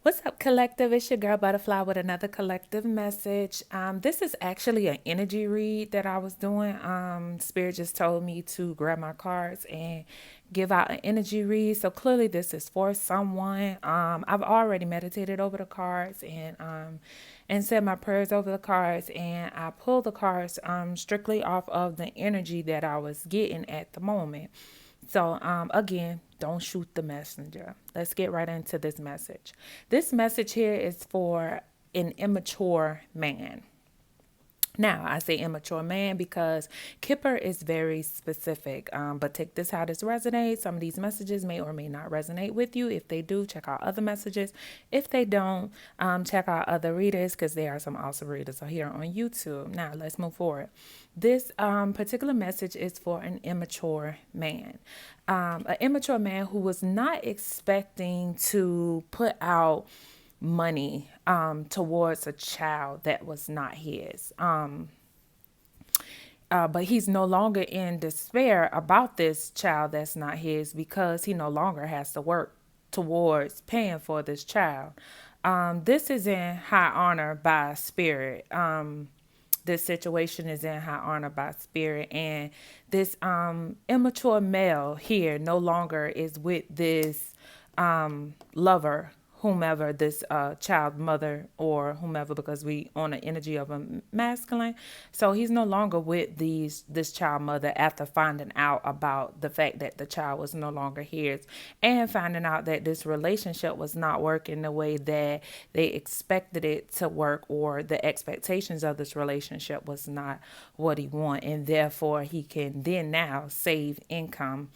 What's up, collective? It's your girl Butterfly with another collective message. This is actually an energy read that I was doing. Spirit just told me to grab my cards and give out an energy read. So clearly, this is for someone. I've already meditated over the cards and said my prayers over the cards, and I pulled the cards strictly off of the energy that I was getting at the moment. So, again, don't shoot the messenger. Let's get right into this message. This message here is for an immature man. Now, I say immature man because Kipper is very specific, but take this how this resonates. Some of these messages may or may not resonate with you. If they do, check out other messages. If they don't, check out other readers because there are some awesome readers here on YouTube. Now, let's move forward. This particular message is for an immature man. An immature man who was not expecting to put out money towards a child that was not his. But he's no longer in despair about this child that's not his because he no longer has to work towards paying for this child. This is in high honor by spirit. This situation is in high honor by spirit, and this immature male here no longer is with this lover, whomever this child mother or whomever, because we on the energy of a masculine. So he's no longer with this child mother after finding out about the fact that the child was no longer his, and finding out that this relationship was not working the way that they expected it to work, or the expectations of this relationship was not what he wanted, and therefore he can then now save income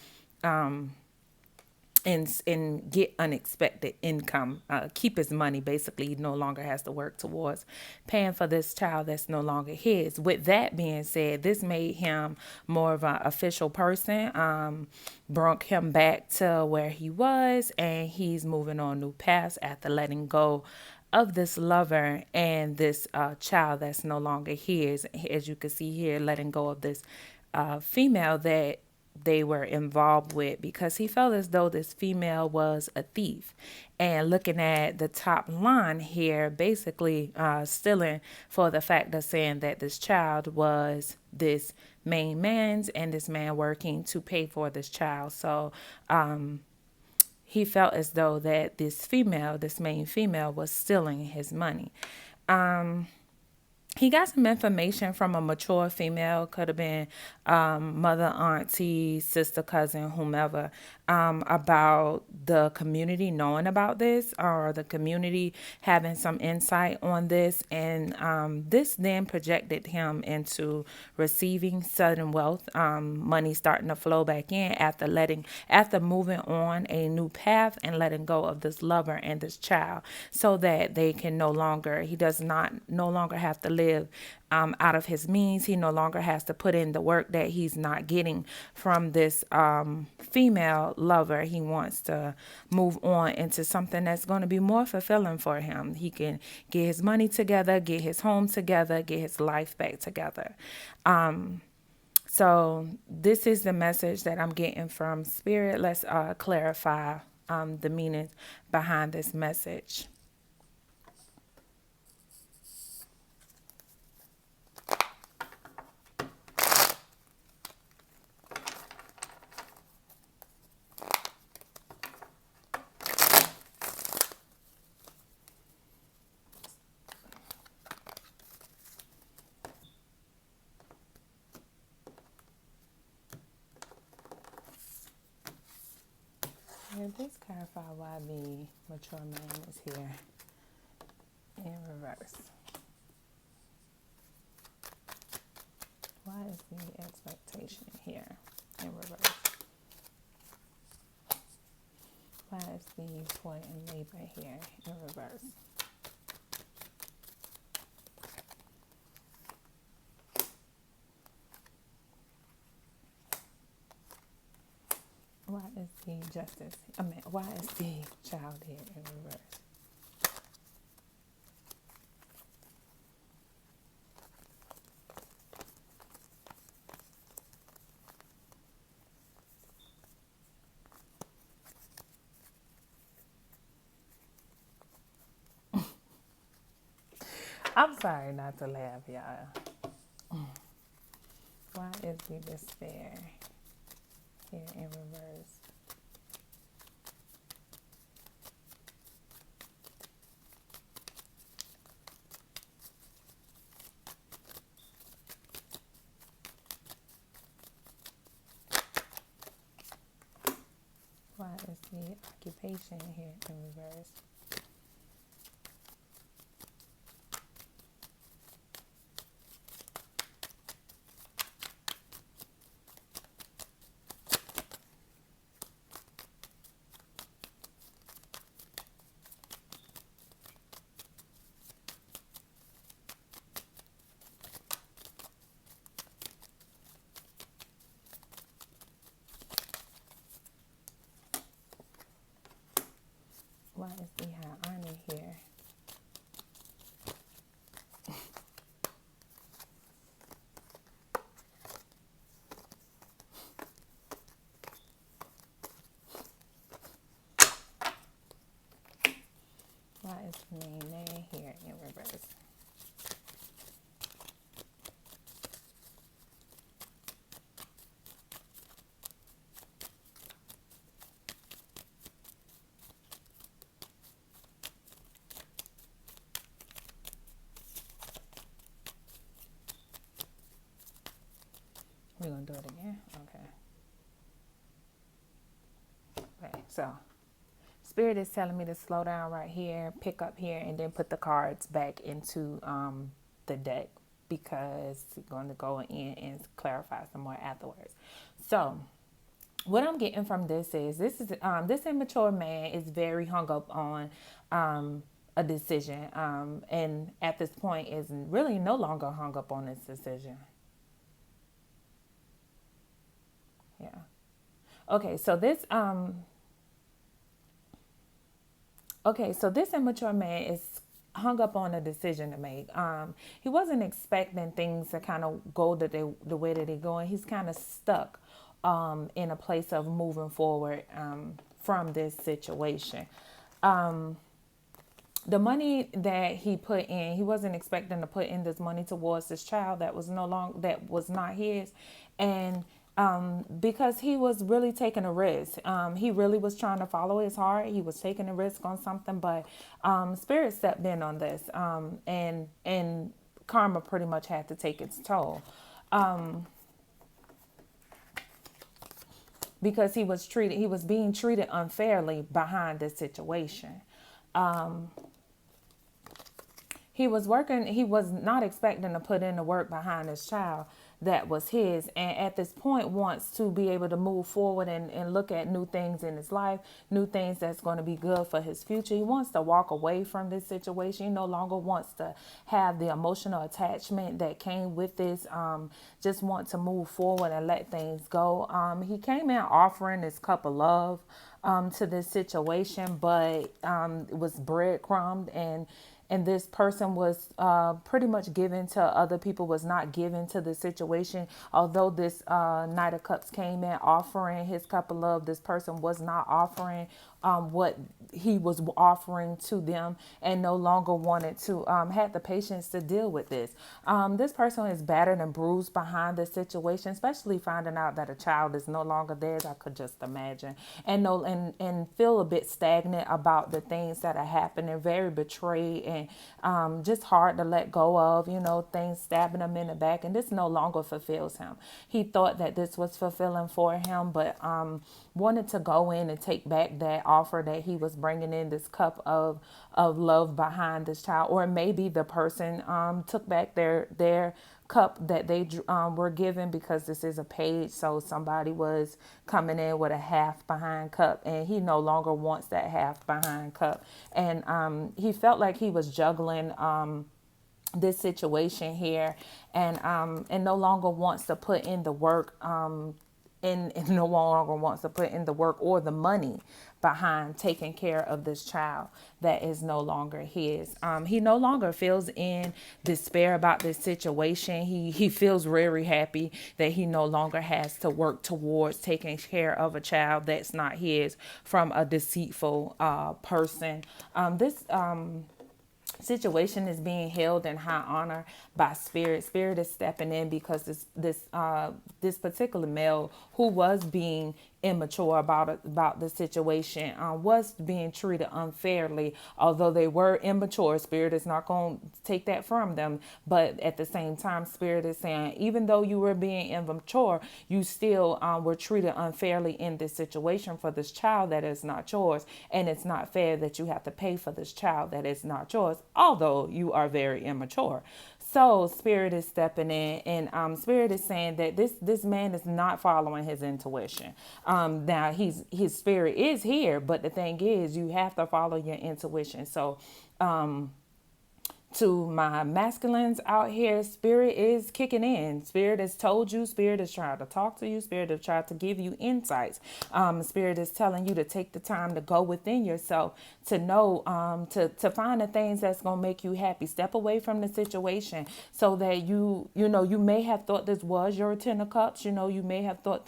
and get unexpected income, keep his money. Basically, he no longer has to work towards paying for this child that's no longer his. With that being said, this made him more of an official person, brought him back to where he was, and he's moving on new paths after letting go of this lover and this child that's no longer his. As you can see here, letting go of this female that they were involved with, because he felt as though this female was a thief. And looking at the top line here, basically stealing for the fact of saying that this child was this main man's, and this man working to pay for this child. So he felt as though that this female, this main female, was stealing his money. He got some information from a mature female, could have been mother, auntie, sister, cousin, whomever, about the community knowing about this, or the community having some insight on this. And this then projected him into receiving sudden wealth, money starting to flow back in after moving on a new path and letting go of this lover and this child, so that he does not no longer have to live out of his means. He no longer has to put in the work that he's not getting from this female lover. He wants to move on into something that's going to be more fulfilling for him. He can get his money together, get his home together, get his life back together. So this is the message that I'm getting from Spirit. Let's clarify the meaning behind this message. Yeah, please clarify why the mature man is here in reverse. Why is the expectation here in reverse? Why is the toy and labor here in reverse? Why is the justice? Why is the child here in reverse? I'm sorry not to laugh, y'all. Why is the despair here in reverse? Why is the occupation here in reverse? Why is the high honor here? Why is the name here in reverse? We're going to do it again? Okay, so Spirit is telling me to slow down right here, pick up here, and then put the cards back into the deck because we're going to go in and clarify some more afterwards. So what I'm getting from this immature man is very hung up on a decision, and at this point is really no longer hung up on this decision. Yeah. Okay, so this immature man is hung up on a decision to make. He wasn't expecting things to kind of go the way that they're going. He's kind of stuck in a place of moving forward from this situation. The money that he put in, he wasn't expecting to put in this money towards this child that was not his, and because he was really taking a risk. He really was trying to follow his heart. He was taking a risk on something, but Spirit stepped in on this, and karma pretty much had to take its toll. Because he was being treated unfairly behind this situation. He was not expecting to put in the work behind his child that was his, and at this point wants to be able to move forward and look at new things in his life, new things that's going to be good for his future. He wants to walk away from this situation. He no longer wants to have the emotional attachment that came with this. Just want to move forward and let things go. He came in offering this cup of love to this situation, but it was breadcrumbed, and this person was pretty much given to other people, was not given to the situation. Although this Knight of Cups came in offering his cup of love, this person was not offering what he was offering to them, and no longer wanted to had the patience to deal with this. This person is battered and bruised behind the situation, especially finding out that a child is no longer theirs. I could just imagine, and and feel a bit stagnant about the things that are happening, very betrayed, and just hard to let go of. Things stabbing him in the back, and this no longer fulfills him. He thought that this was fulfilling for him, but wanted to go in and take back that offer that he was bringing in, this cup of love behind this child. Or maybe the person took back their cup that they were given, because this is a page, so somebody was coming in with a half behind cup, and he no longer wants that half behind cup. And he felt like he was juggling this situation here, and no longer wants to put in the work, and no longer wants to put in the work or the money behind taking care of this child that is no longer his. He no longer feels in despair about this situation. He feels very happy that he no longer has to work towards taking care of a child that's not his from a deceitful person. situation is being held in high honor by spirit. Spirit is stepping in because this particular male who was being immature about the situation was being treated unfairly. Although they were immature, spirit is not going to take that from them, but at the same time, spirit is saying even though you were being immature, you still were treated unfairly in this situation for this child that is not yours, and it's not fair that you have to pay for this child that is not yours, although you are very immature. So spirit is stepping in, and spirit is saying that this man is not following his intuition. Now his spirit is here, but the thing is, you have to follow your intuition. So to my masculines out here, spirit is kicking in. Spirit has told you, spirit is trying to talk to you, spirit has tried to give you insights. Spirit is telling you to take the time to go within yourself, to know, to find the things that's going to make you happy. Step away from the situation so that you may have thought this was your 10 of cups. You may have thought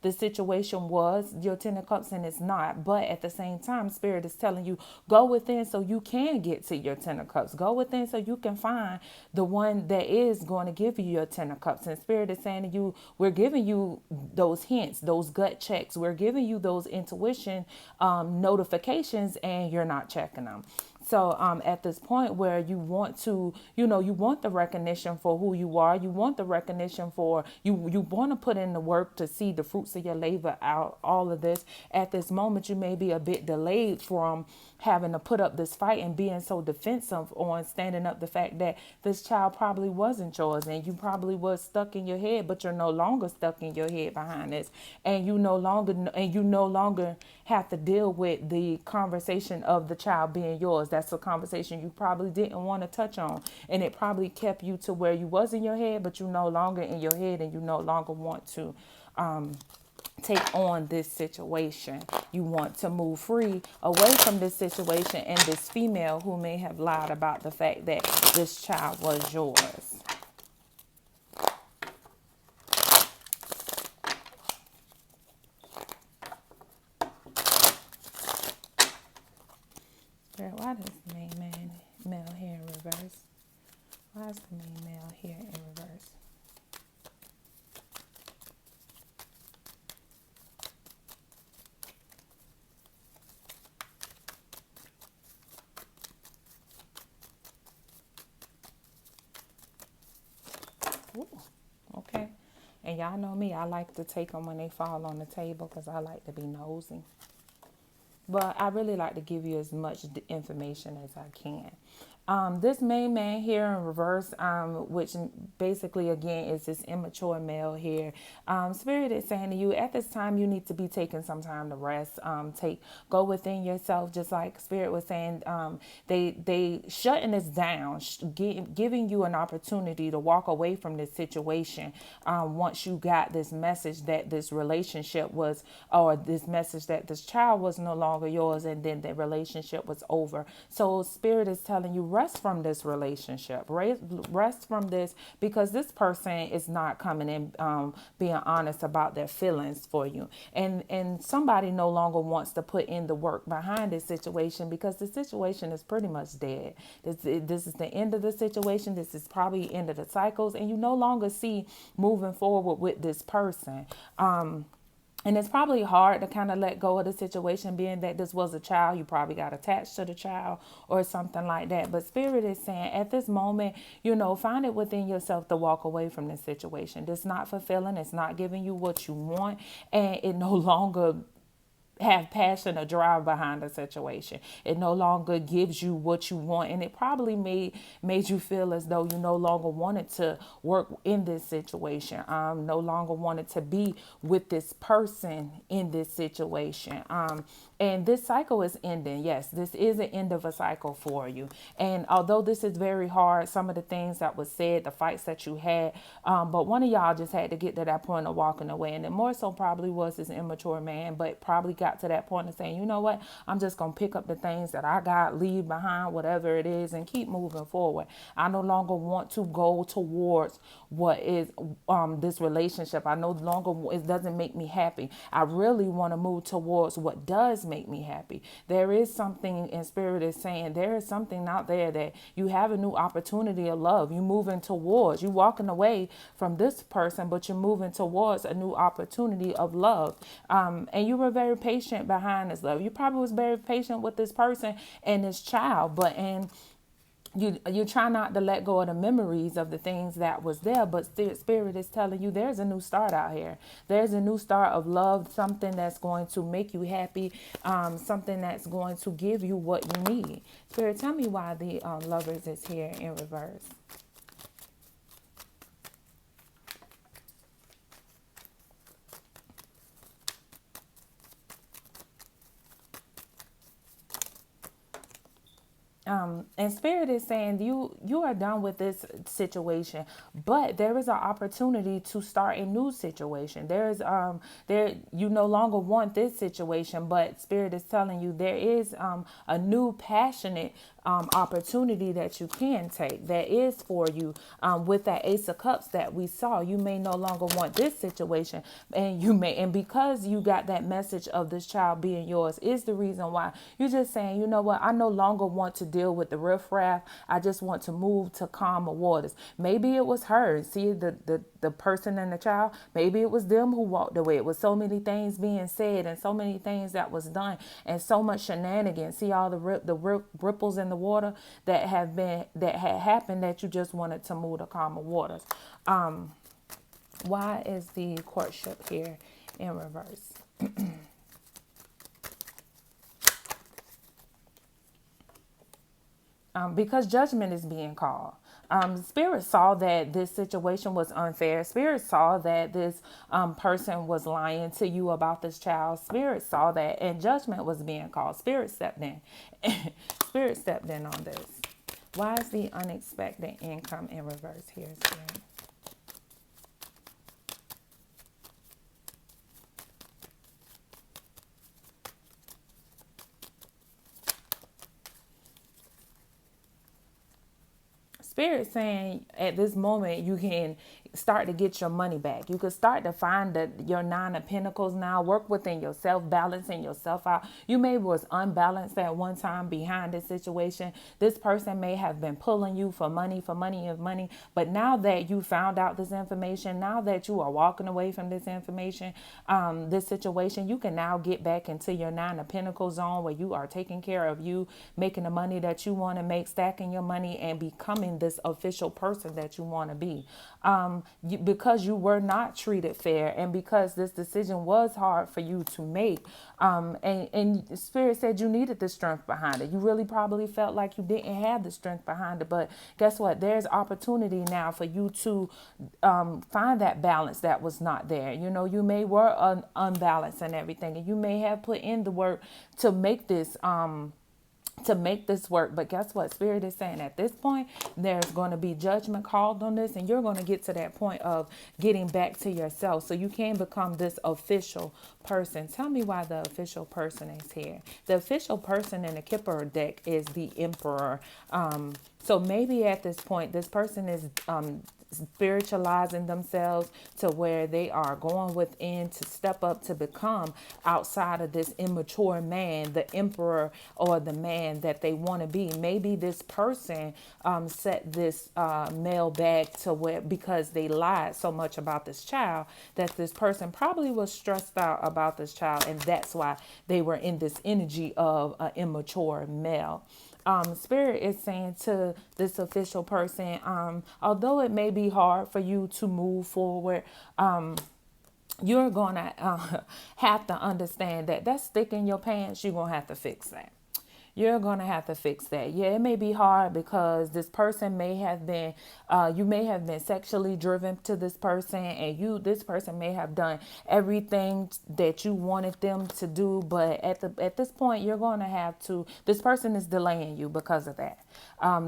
this situation was your 10 of cups, and it's not. But at the same time, spirit is telling you, go within so you can get to your 10 of cups. Go within so you can find the one that is going to give you your 10 of cups. And spirit is saying to you, we're giving you those hints, those gut checks. We're giving you those intuition notifications, and you're not checking them. So at this point where you want to, you want the recognition for who you are. You want the recognition for, you want to put in the work to see the fruits of your labor out, all of this. At this moment, you may be a bit delayed from having to put up this fight and being so defensive on standing up the fact that this child probably wasn't yours, and you probably was stuck in your head, but you're no longer stuck in your head behind this, and you no longer have to deal with the conversation of the child being yours. That's a conversation you probably didn't want to touch on, and it probably kept you to where you was in your head, but you no longer in your head, and you no longer want to take on this situation. You want to move free away from this situation and this female who may have lied about the fact that this child was yours. Why does the main male here in reverse? Why is the main male here in reverse? Ooh, okay. And y'all know me, I like to take them when they fall on the table because I like to be nosy. But I really like to give you as much information as I can. This main man here in reverse, which basically again is this immature male here. Spirit is saying to you, at this time you need to be taking some time to rest. Go within yourself, just like Spirit was saying. They shutting this down, giving you an opportunity to walk away from this situation. Once you got this message that this relationship was, or this message that this child was no longer yours, and then the relationship was over. So Spirit is telling you, rest from this relationship, rest from this, because this person is not coming in being honest about their feelings for you, and somebody no longer wants to put in the work behind this situation, because the situation is pretty much dead. This is the end of the situation. This is probably end of the cycles, and you no longer see moving forward with this person. And it's probably hard to kind of let go of the situation, being that this was a child. You probably got attached to the child or something like that. But Spirit is saying at this moment, find it within yourself to walk away from this situation. It's not fulfilling. It's not giving you what you want. And it no longer have passion or drive behind the situation. It no longer gives you what you want, and it probably made you feel as though you no longer wanted to work in this situation. No longer wanted to be with this person in this situation. And this cycle is ending. Yes, this is an end of a cycle for you. And although this is very hard, some of the things that was said, the fights that you had, but one of y'all just had to get to that point of walking away, and it more so probably was this immature man, but probably got got to that point of saying, you know what, I'm just going to pick up the things that I got, leave behind, whatever it is, and keep moving forward. I no longer want to go towards what is this relationship. I no longer, it doesn't make me happy. I really want to move towards what does make me happy. There is something in spirit is saying, there is something out there that you have a new opportunity of love. You moving towards, you walking away from this person, but you're moving towards a new opportunity of love. And you were very patient behind this love. You probably was very patient with this person and this child, but you try not to let go of the memories of the things that was there, but spirit is telling you there's a new start out here. There's a new start of love, something that's going to make you happy, something that's going to give you what you need. Spirit, tell me why the lovers is here in reverse. And spirit is saying you are done with this situation, but there is an opportunity to start a new situation. There you no longer want this situation, but spirit is telling you there is a new passionate opportunity that you can take that is for you. With that Ace of Cups that we saw, you may no longer want this situation, and because you got that message of this child being yours is the reason why you're just saying, you know what, I no longer want to deal with the riffraff. I just want to move to calmer waters. Maybe it was her. See the person and the child. Maybe it was them who walked away. It was so many things being said and so many things that was done and so much shenanigans. See all the ripples in the water that had happened that you just wanted to move to calmer waters. Why is the courtship here in reverse? Because judgment is being called. Spirit saw that this situation was unfair. Spirit saw that this person was lying to you about this child. Spirit saw that, and judgment was being called. Spirit stepped in. Spirit stepped in on this. Why is the unexpected income in reverse here, Spirit? Spirit saying at this moment you can start to get your money back. You could start to find your Nine of Pentacles now. Work within yourself, balancing yourself out. You maybe was unbalanced at one time behind this situation. This person may have been pulling you for money, and money. But now that you found out this information, now that you are walking away from this information, this situation, you can now get back into your Nine of Pentacles zone where you are taking care of you, making the money that you want to make, stacking your money, and becoming this official person that you want to be. Because you were not treated fair, and because this decision was hard for you to make, and Spirit said you needed the strength behind it. You really probably felt like you didn't have the strength behind it, but guess what? There's opportunity now for you to find that balance that was not there. You know, you may were unbalanced and everything, and you may have put in the work to make this work. But guess what? Spirit is saying at this point, there's going to be judgment called on this, and you're going to get to that point of getting back to yourself so you can become this official person. Tell me why the official person is here. The official person in the Kipper deck is the Emperor. So maybe at this point, this person is spiritualizing themselves to where they are going within to step up to become outside of this immature man, the emperor or the man that they want to be. Maybe this person set this male back to where, because they lied so much about this child, that this person probably was stressed out about this child, and that's why they were in this energy of an immature male. Spirit is saying to this official person, although it may be hard for you to move forward, you're going to have to understand that stick in your pants, you're going to have to fix that. You're going to have to fix that. Yeah, it may be hard because this person may have been, you may have been sexually driven to this person, and this person may have done everything that you wanted them to do. But at this point, you're going to have to, this person is delaying you because of that.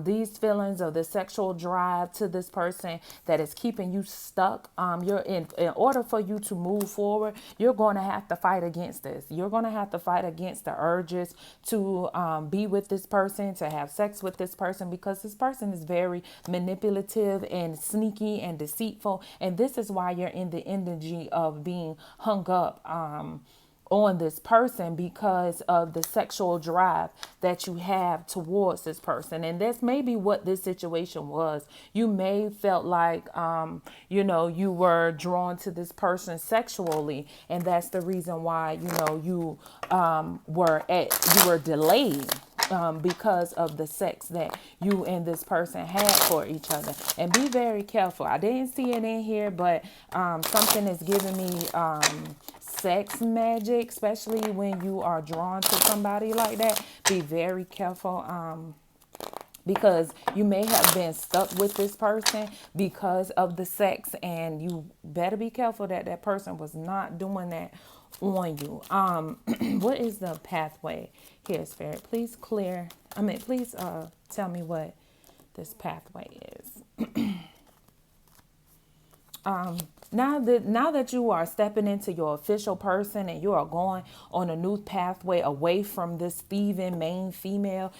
These feelings of the sexual drive to this person that is keeping you stuck. You're in order for you to move forward, you're going to have to fight against this. You're going to have to fight against the urges to be with this person, to have sex with this person, because this person is very manipulative and sneaky and deceitful. And this is why you're in the energy of being hung up on this person, because of the sexual drive that you have towards this person. And that's maybe what this situation was. You may felt like you were drawn to this person sexually, and that's the reason why you were delayed, because of the sex that you and this person had for each other. And be very careful. I didn't see it in here, but something is giving me sex magic, especially when you are drawn to somebody like that. Be very careful. Because you may have been stuck with this person because of the sex, and you better be careful that that person was not doing that on you. What is the pathway here, Spirit? Please tell me what this pathway is. Now that you are stepping into your official person and you are going on a new pathway away from this thieving main female,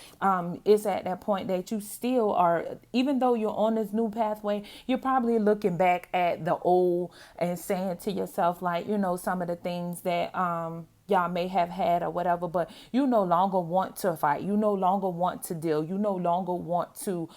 it's at that point that you still are, even though you're on this new pathway, you're probably looking back at the old and saying to yourself, like, some of the things that y'all may have had or whatever, but you no longer want to fight. You no longer want to deal. You no longer want to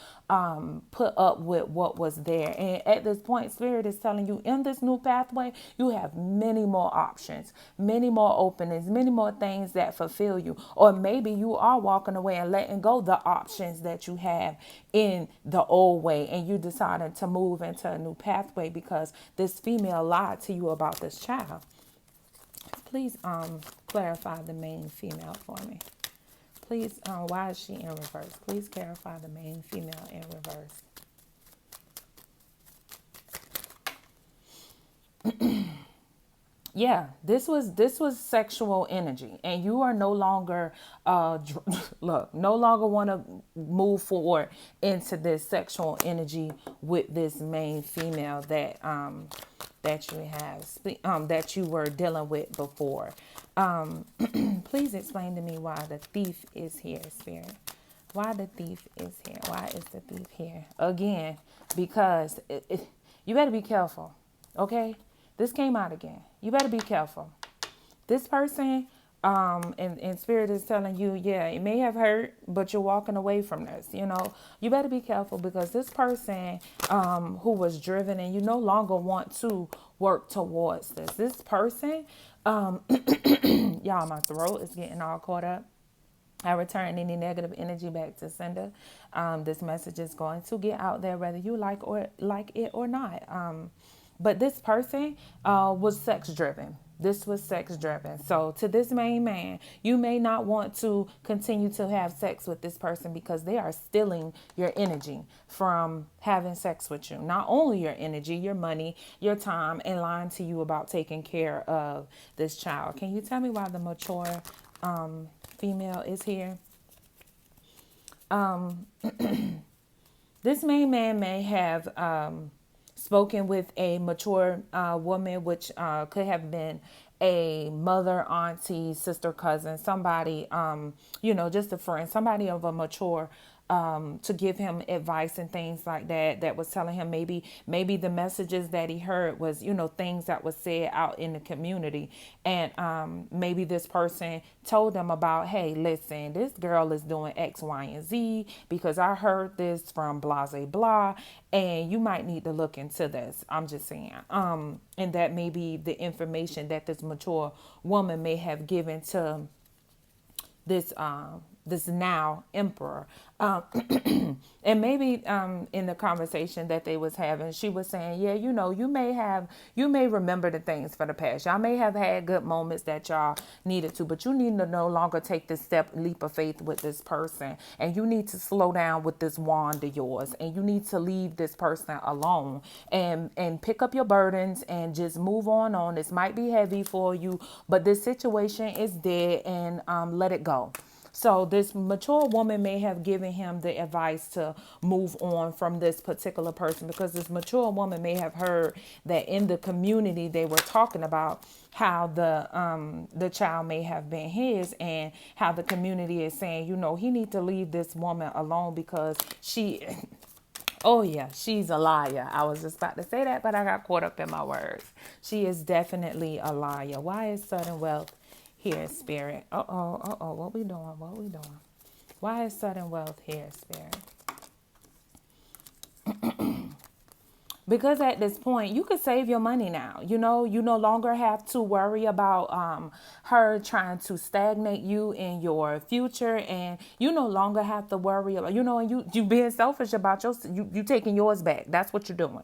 put up with what was there. And at this point, Spirit is telling you, in this new pathway, you have many more options, many more openings, many more things that fulfill you. Or maybe you are walking away and letting go the options that you have in the old way, and you decided to move into a new pathway because this female lied to you about this child. Please clarify the main female for me. Please, why is she in reverse? Please clarify the main female in reverse. Yeah, this was sexual energy, and you are no longer no longer want to move forward into this sexual energy with this main female that you have that you were dealing with before. Please explain to me why the thief is here, Spirit. Why the thief is here? Why is the thief here again? Because you better be careful. Okay, this came out again. You better be careful. This person, and Spirit is telling you, yeah, it may have hurt, but you're walking away from this. You better be careful, because this person who was driven, and you no longer want to work towards this. This person, y'all, my throat is getting all caught up. I return any negative energy back to sender. This message is going to get out there, whether you like it or not. But this person was sex driven. This was sex driven. So to this main man, you may not want to continue to have sex with this person, because they are stealing your energy from having sex with you. Not only your energy, your money, your time, and lying to you about taking care of this child. Can you tell me why the mature female is here? This main man may have spoken with a mature woman, which could have been a mother, auntie, sister, cousin, somebody, just a friend, somebody of a mature, to give him advice and things like that, that was telling him maybe the messages that he heard was, things that was said out in the community. And maybe this person told them about, hey, listen, this girl is doing X, Y, and Z because I heard this from blah, blah, blah, and you might need to look into this. I'm just saying. And that may be the information that this mature woman may have given to this now emperor. And maybe in the conversation that they was having, she was saying, yeah, you may remember the things for the past. Y'all may have had good moments that y'all needed to, but you need to no longer take this leap of faith with this person. And you need to slow down with this wand of yours. And you need to leave this person alone and pick up your burdens and just move on. This might be heavy for you, but this situation is dead, and let it go. So this mature woman may have given him the advice to move on from this particular person, because this mature woman may have heard that in the community they were talking about how the child may have been his, and how the community is saying, you know, he need to leave this woman alone because she oh yeah, she's a liar. I was just about to say that, but I got caught up in my words. She is definitely a liar. Why is sudden wealth here, spirit? Uh-oh. What we doing? What we doing? Why is sudden wealth here, spirit? Because at this point, you could save your money now. You know, you no longer have to worry about her trying to stagnate you in your future, and you no longer have to worry about, you know, and you being selfish about you taking yours back. That's what you're doing.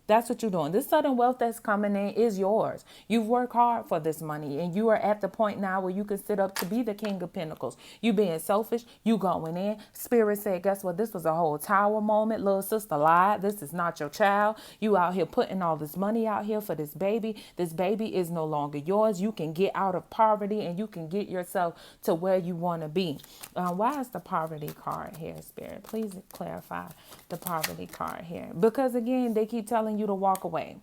That's what you're doing. This sudden wealth that's coming in is yours. You've worked hard for this money, and you are at the point now where you can sit up to be the king of pentacles. You being selfish, you going in. Spirit said, guess what? This was a whole tower moment. Little sister lied. This is not your child. You out here putting all this money out here for this baby. This baby is no longer yours. You can get out of poverty, and you can get yourself to where you want to be. Why is the poverty card here, Spirit? Please clarify the poverty card here. Because again, they keep telling you to walk away.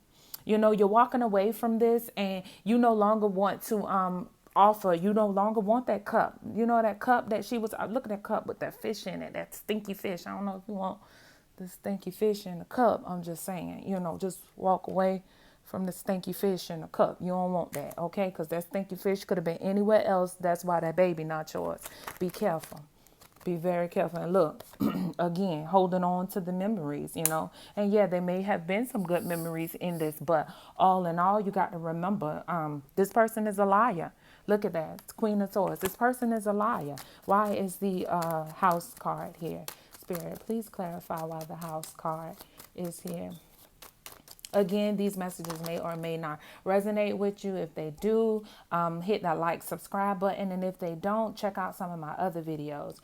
You know, you're walking away from this, and you no longer want to offer. You no longer want that cup. You know, that cup that she was, look at that cup with that fish in it, that stinky fish. I don't know if you want the stinky fish in the cup. I'm just saying, you know, just walk away from the stinky fish in the cup. You don't want that, okay? Because that stinky fish could have been anywhere else. That's why that baby not yours. Be careful. Be very careful. And look, again, holding on to the memories, you know. And yeah, there may have been some good memories in this, but all in all, you got to remember, this person is a liar. Look at that. It's Queen of Swords. This person is a liar. Why is the house card here? Spirit, please clarify why the house card is here. Again, these messages may or may not resonate with you. If they do, hit that like, subscribe button. And if they don't, check out some of my other videos.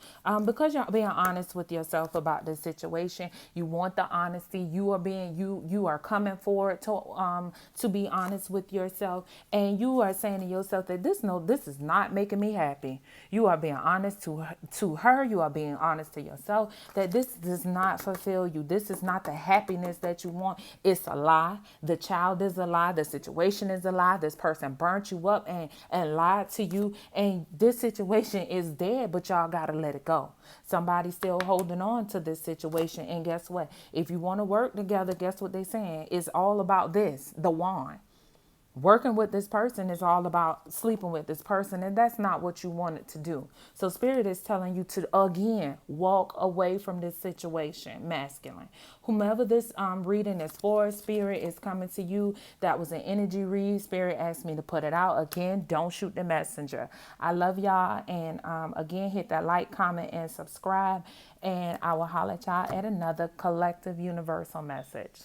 Because you're being honest with yourself about this situation. You want the honesty. You are coming forward to be honest with yourself. And you are saying to yourself that this is not making me happy. You are being honest to her. You are being honest to yourself that this does not fulfill you. This is not the happiness that you want. It's a lie. The child is a lie. The situation is a lie. This person burnt you up and lied to you. And this situation is dead, but y'all got to let it go. Somebody's still holding on to this situation. And guess what? If you want to work together, guess what they're saying? It's all about this, the wand. Working with this person is all about sleeping with this person, and that's not what you wanted to do. So Spirit is telling you to, again, walk away from this situation, masculine. Whomever this reading is for, Spirit is coming to you. That was an energy read. Spirit asked me to put it out. Again, don't shoot the messenger. I love y'all, and again, hit that like, comment, and subscribe, and I will holler at y'all at another collective universal message.